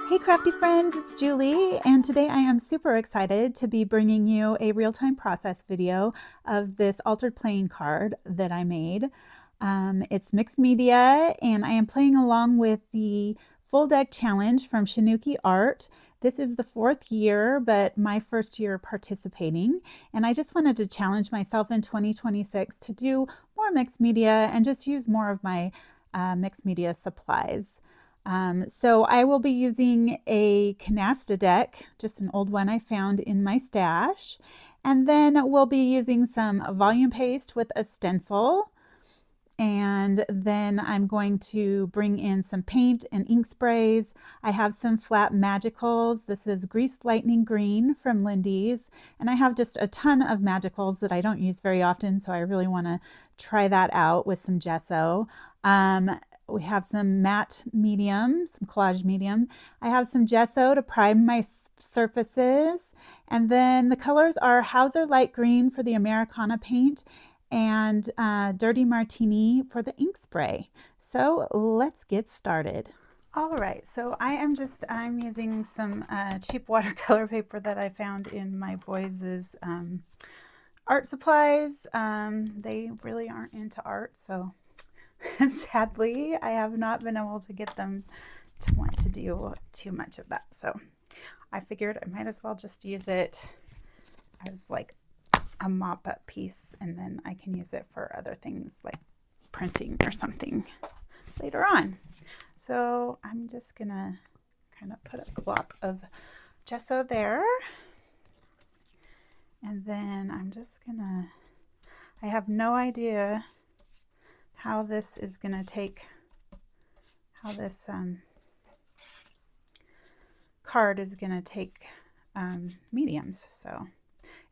Hey crafty friends, it's Julie, and today I am super excited to be bringing you a real-time process video of this altered playing card that I made. It's mixed media, and I am playing along with the full deck challenge from Shinuki Art. This is the 4th year, but my first year participating, and I just wanted to challenge myself in 2026 to do more mixed media and just use more of my mixed media supplies. So I will be using a Canasta deck, just an old one I found in my stash. And then we'll be using some volume paste with a stencil. And then I'm going to bring in some paint and ink sprays. I have some flat magicals. This is Greased Lightning Green from Lindy's. And I have just a ton of magicals that I don't use very often, so I really want to try that out with some gesso. We have some matte medium, some collage medium. I have some gesso to prime my surfaces. And then the colors are Hauser Light Green for the Americana paint and Dirty Martini for the ink spray. So let's get started. All right, so I'm using some cheap watercolor paper that I found in my boys' art supplies. They really aren't into art, so sadly, I have not been able to get them to want to do too much of that. So I figured I might as well just use it as like a mop-up piece, and then I can use it for other things like printing or something later on. So I'm just gonna kind of put a glop of gesso there, and then I'm just gonna, I have no idea how this is going to take, how this card is going to take mediums. So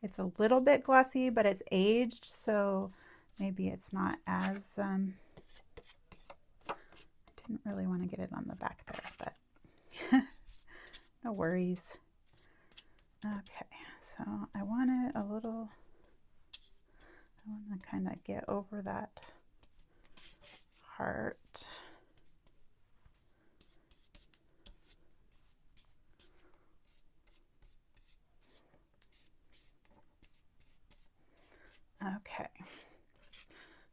it's a little bit glossy, but it's aged, so maybe it's not as, I didn't really want to get it on the back there, but no worries. Okay, so I want it a little, I want to kind of get over that heart. Okay,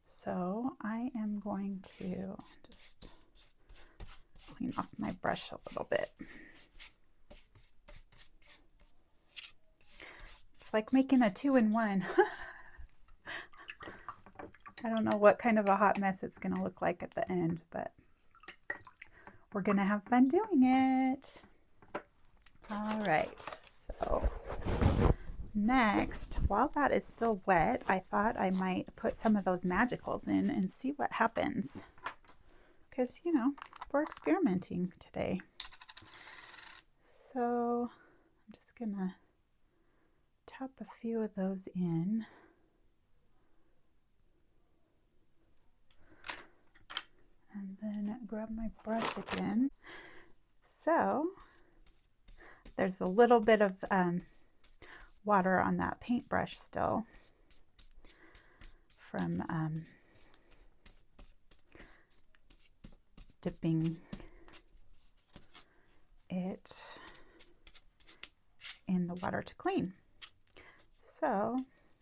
so I am going to just clean off my brush a little bit. It's like making a 2-in-1. I don't know what kind of a hot mess it's going to look like at the end, but we're going to have fun doing it. All right, so next, while that is still wet, I thought I might put some of those magicals in and see what happens. Because, you know, we're experimenting today. So I'm just going to tap a few of those in. And then grab my brush again. So there's a little bit of water on that paintbrush still from dipping it in the water to clean. So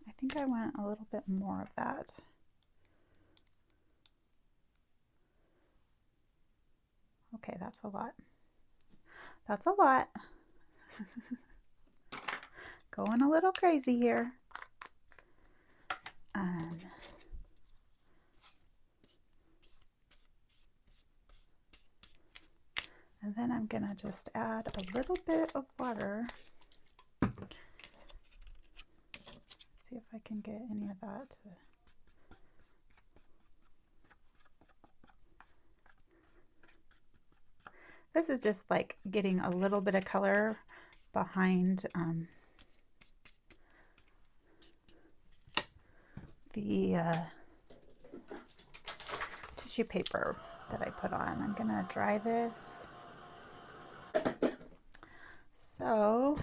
I think I want a little bit more of that. Okay, that's a lot. That's a lot. Going a little crazy here. And then I'm gonna just add a little bit of water. See if I can get any of that to This is just like getting a little bit of color behind the tissue paper that I put on. I'm gonna dry this. So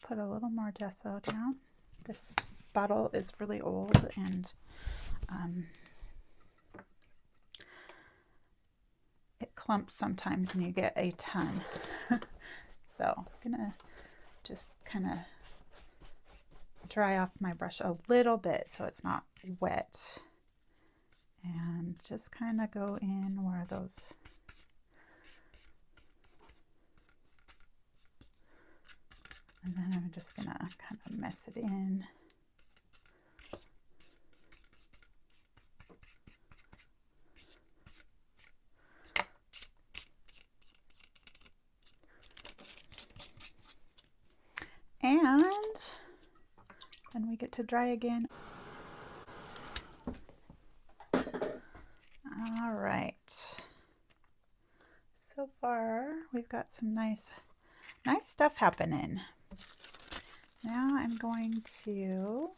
put a little more gesso down. This bottle is really old and it clumps sometimes when you get a ton. So I'm gonna just kind of dry off my brush a little bit so it's not wet, and just kind of go in where those and then I'm just gonna kind of mess it in. And then we get to dry again. All right. So far, we've got some nice stuff happening. Now I'm going to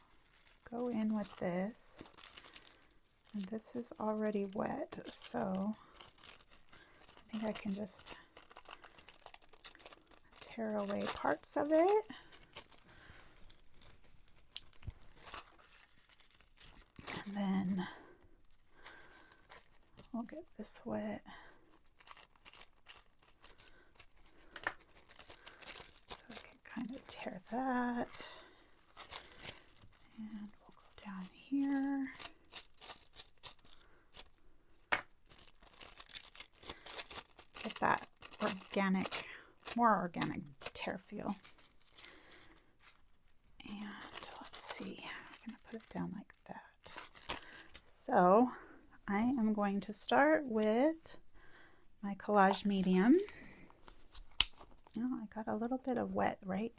go in with this. And this is already wet, so I think I can just tear away parts of it. And then we'll get this wet. So I can kind of tear that. And we'll go down here. Get that organic, more organic tear feel. And let's see, I'm going to put it down like that. So I am going to start with my collage medium. Oh, I got a little bit of wet, right?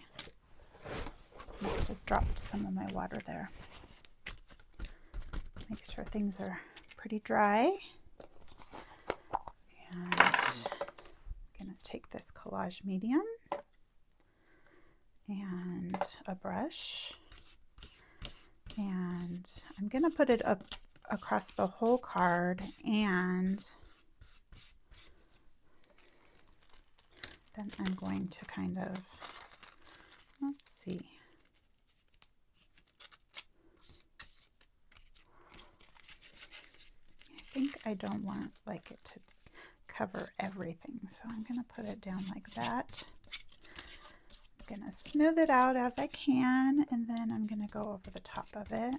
Must have dropped some of my water there. Make sure things are pretty dry. And I'm going to take this collage medium and a brush, and I'm going to put it up across the whole card, and then I'm going to kind of, let's see, I think I don't want like it to cover everything, so I'm going to put it down like that. I'm going to smooth it out as I can, and then I'm going to go over the top of it.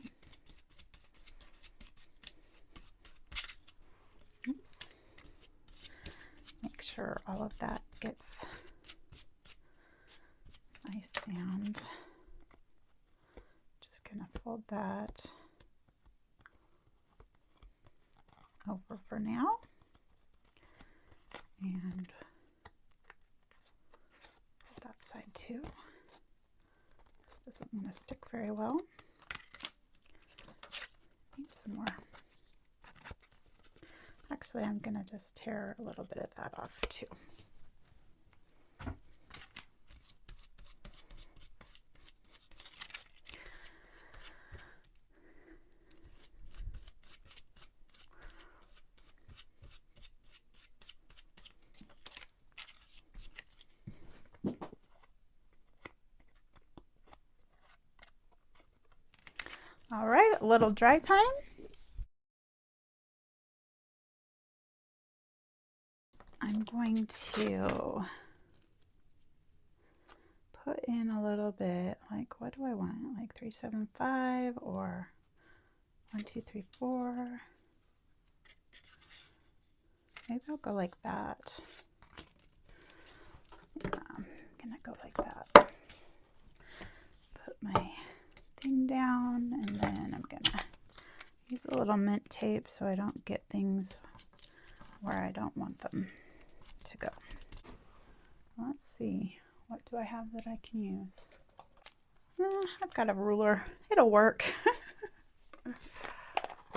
Oops. Make sure all of that gets nice, and just going to fold that over for now. And that side too. This doesn't want to stick very well. Need some more. Actually, I'm going to just tear a little bit of that off too. All right, a little dry time. I'm going to put in a little bit, like, what do I want? Like 375 or 1, 2, 3, 4. Maybe I'll go like that. Yeah, I'm gonna go like that. Put my thing down, and then I'm gonna use a little mint tape so I don't get things where I don't want them to go. Let's see, what do I have that I can use? I've got a ruler, it'll work.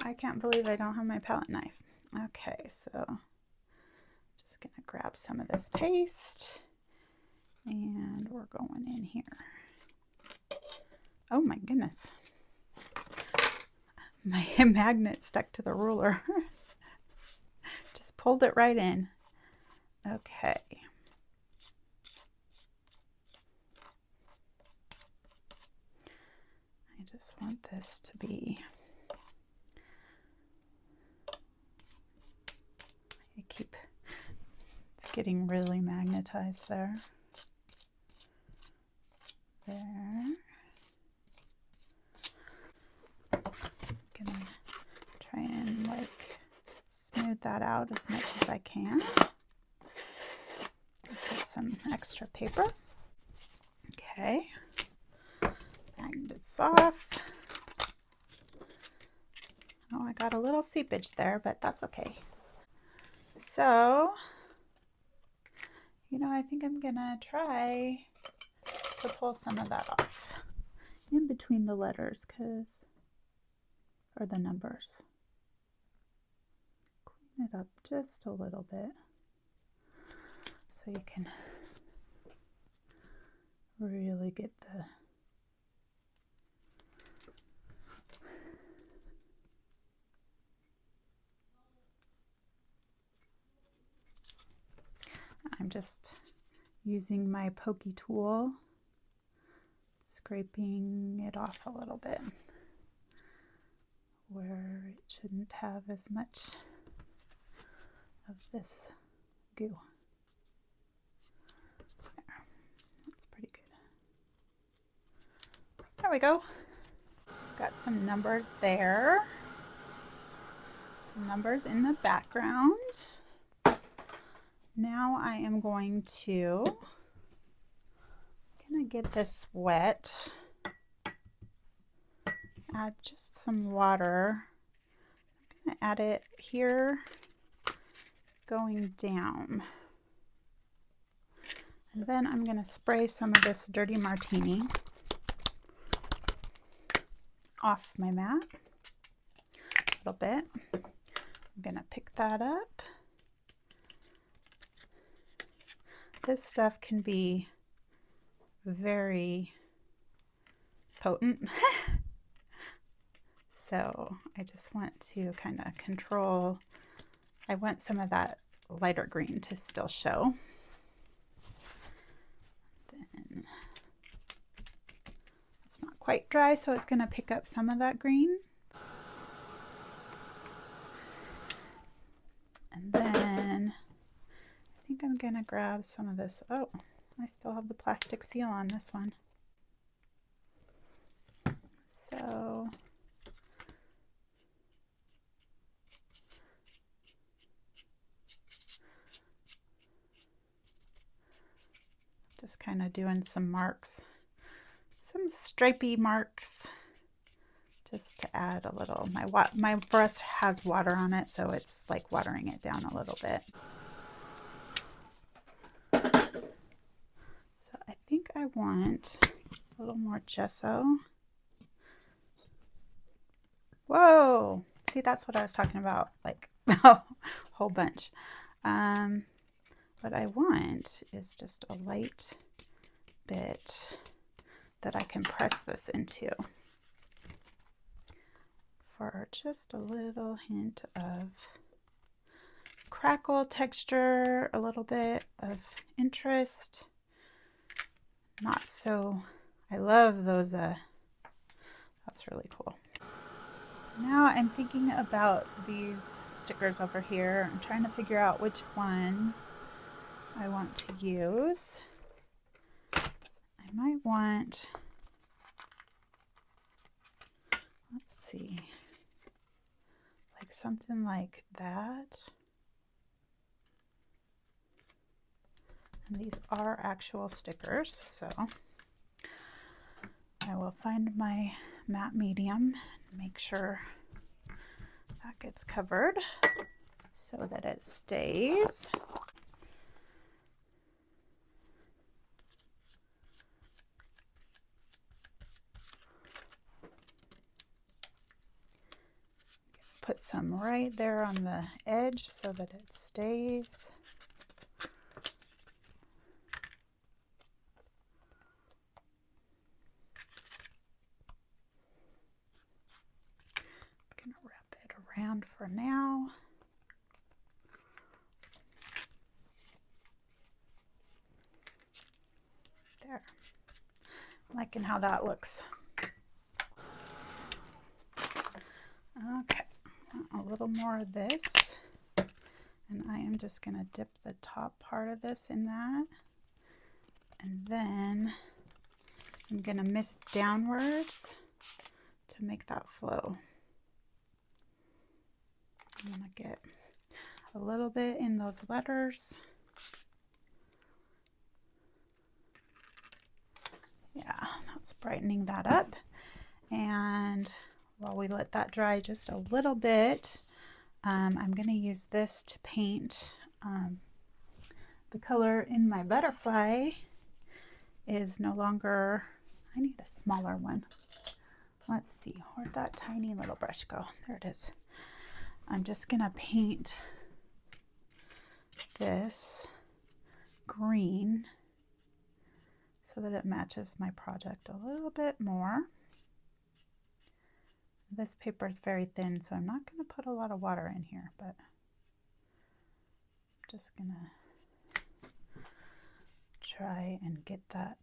I can't believe I don't have my palette knife. Okay, so just gonna grab some of this paste, and we're going in here. Oh my goodness. My magnet stuck to the ruler. Just pulled it right in. Okay. I just want this to be, I keep getting really magnetized there. There. Gonna try and like smooth that out as much as I can. Get some extra paper. Okay. Magnets off. Oh, I got a little seepage there, but that's okay. So, you know, I think I'm gonna try to pull some of that off in between the letters, or the numbers. Clean it up just a little bit so you can really get the I'm just using my pokey tool, scraping it off a little bit where it shouldn't have as much of this goo. There. That's pretty good. There we go. Got some numbers there. Some numbers in the background. Now I am going to get this wet. Add just some water. I'm going to add it here going down. And then I'm going to spray some of this dirty Martini off my mat a little bit. I'm going to pick that up. This stuff can be very potent. So I just want to kind of control. I want some of that lighter green to still show. Then it's not quite dry, so it's going to pick up some of that green. And then I think I'm going to grab some of this. Oh, I still have the plastic seal on this one. So just kind of doing some marks, some stripy marks, just to add a little. My brush has water on it, so it's like watering it down a little bit. So I think I want a little more gesso. Whoa! See, that's what I was talking about, like a whole bunch. What I want is just a light bit that I can press this into for just a little hint of crackle texture, a little bit of interest. Not so, I love those, that's really cool. Now I'm thinking about these stickers over here. I'm trying to figure out which one I want to use. I might want, let's see, like something like that. And these are actual stickers, so I will find my matte medium and make sure that gets covered so that it stays. Put some right there on the edge so that it stays. I'm gonna wrap it around for now. There. I'm liking how that looks. Okay. A little more of this, And I am just going to dip the top part of this in that. And then I'm going to mist downwards to make that flow. I'm going to get a little bit in those letters. Yeah, that's brightening that up. And while we let that dry just a little bit, I'm going to use this to paint. The color in my butterfly is no longer, I need a smaller one. Let's see, where'd that tiny little brush go? There it is. I'm just going to paint this green so that it matches my project a little bit more. This paper is very thin, so I'm not going to put a lot of water in here, but I'm just going to try and get that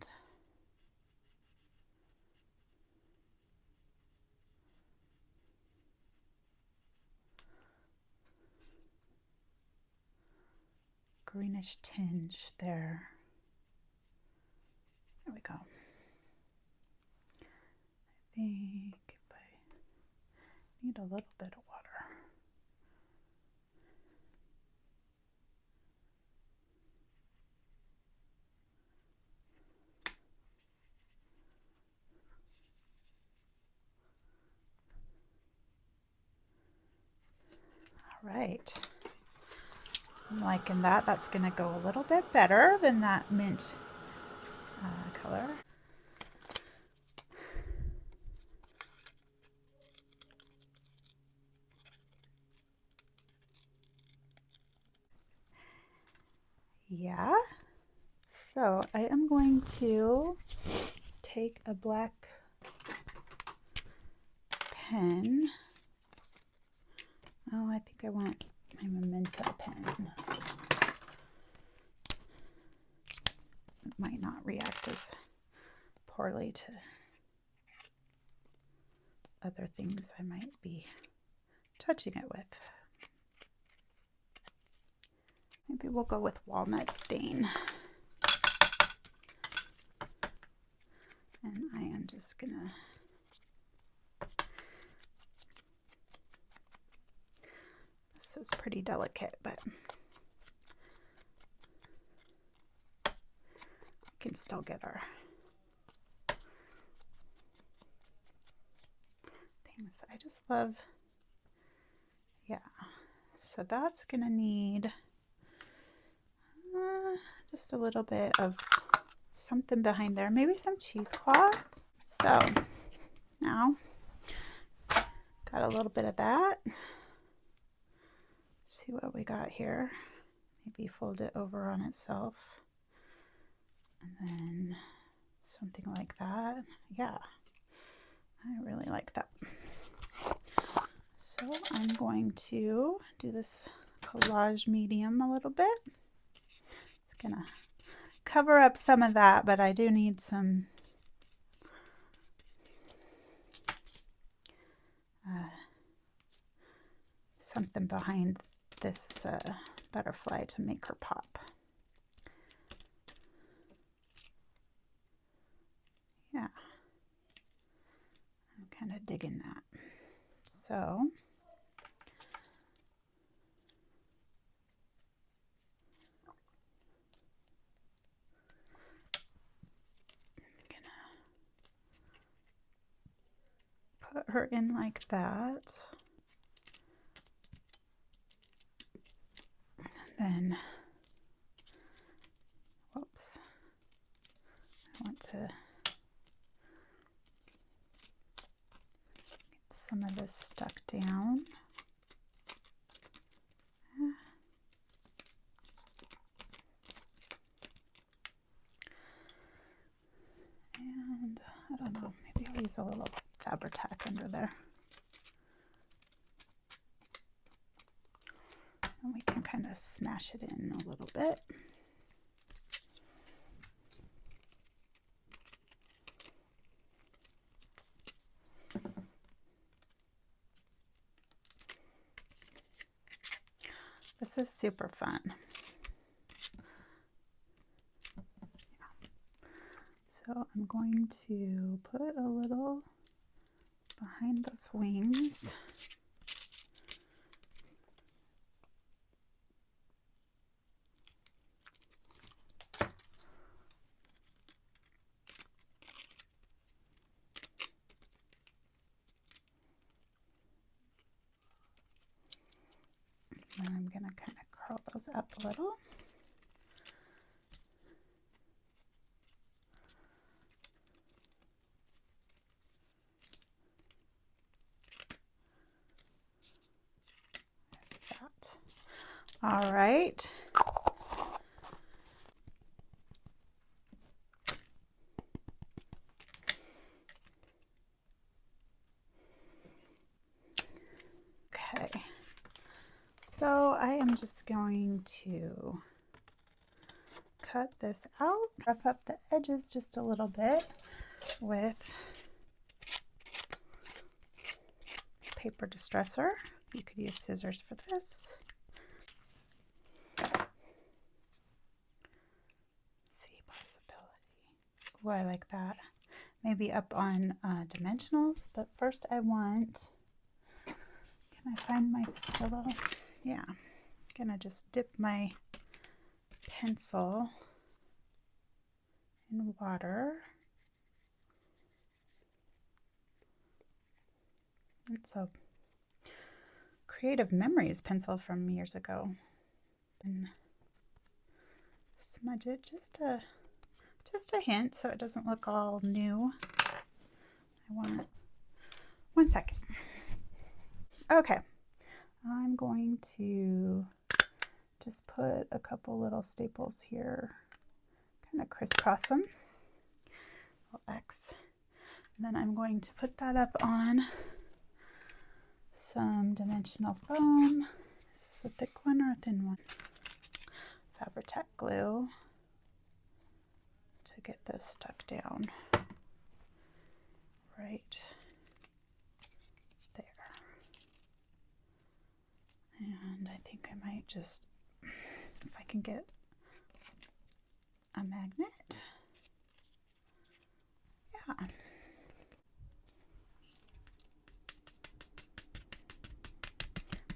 greenish tinge there. There we go. I think if I need a little bit of water. All right. I'm liking that. That's going to go a little bit better than that mint color. Yeah. So I am going to take a black pen. Oh, I think I want my Memento pen. It might not react as poorly to other things I might be touching it with. Maybe we'll go with walnut stain. And I am just gonna this is pretty delicate, but we can still get our things. I just love, yeah. So that's gonna need just a little bit of something behind there, maybe some cheesecloth. So now got a little bit of that. See what we got here. Maybe fold it over on itself, and then something like that. Yeah, I really like that. So I'm going to do this collage medium a little bit. It's gonna cover up some of that, but I do need some something behind this butterfly to make her pop. Yeah, I'm kind of digging that. So put her in like that. And then, whoops, I want to get some of this stuck down. And I don't know, maybe I'll use a little Fabri-Tac under there. And we can kind of smash it in a little bit. This is super fun. So I'm going to put a little behind those wings. And I'm going to kind of curl those up a little. There's that. All right. Okay. So I am just going to cut this out, rough up the edges just a little bit with paper distresser. You could use scissors for this. See possibility. Oh, I like that. Maybe up on dimensionals, but first I want, can I find my little, yeah, I'm gonna just dip my pencil in water. It's a Creative Memories pencil from years ago. And smudge it just a hint so it doesn't look all new. I want 1 second. Okay, I'm going to just put a couple little staples here, kind of crisscross them, little X. And then I'm going to put that up on some dimensional foam. Is this a thick one or a thin one? Fabri-Tac glue to get this stuck down right there. And I think I might just, if I can get a magnet. Yeah.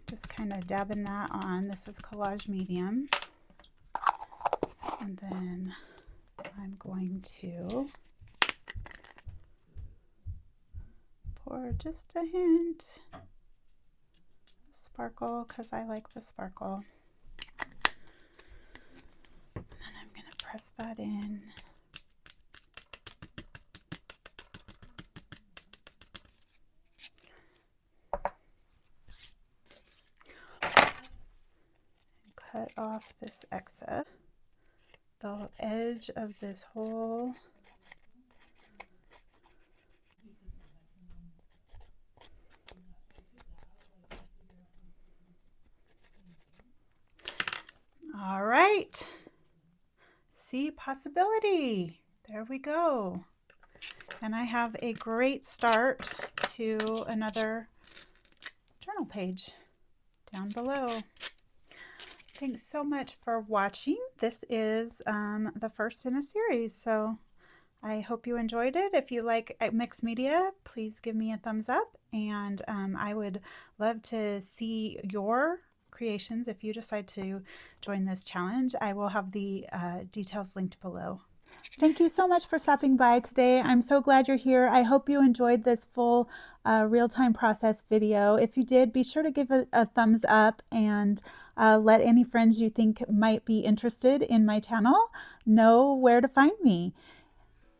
Just kind of dabbing that on. This is Collage medium. And then I'm going to pour just a hint of sparkle because I like the sparkle. And then I'm going to press that in. Cut off this excess. The edge of this hole. All right. See possibility. There we go. And I have a great start to another journal page down below. Thanks so much for watching. This is the first in a series, so I hope you enjoyed it. If you like mixed media, please give me a thumbs up, and I would love to see your creations if you decide to join this challenge. I will have the details linked below. Thank you so much for stopping by today. I'm so glad you're here. I hope you enjoyed this full real-time process video. If you did, be sure to give a thumbs up and let any friends you think might be interested in my channel know where to find me.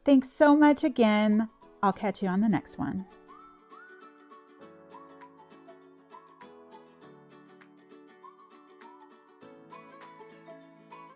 Thanks so much again. I'll catch you on the next one.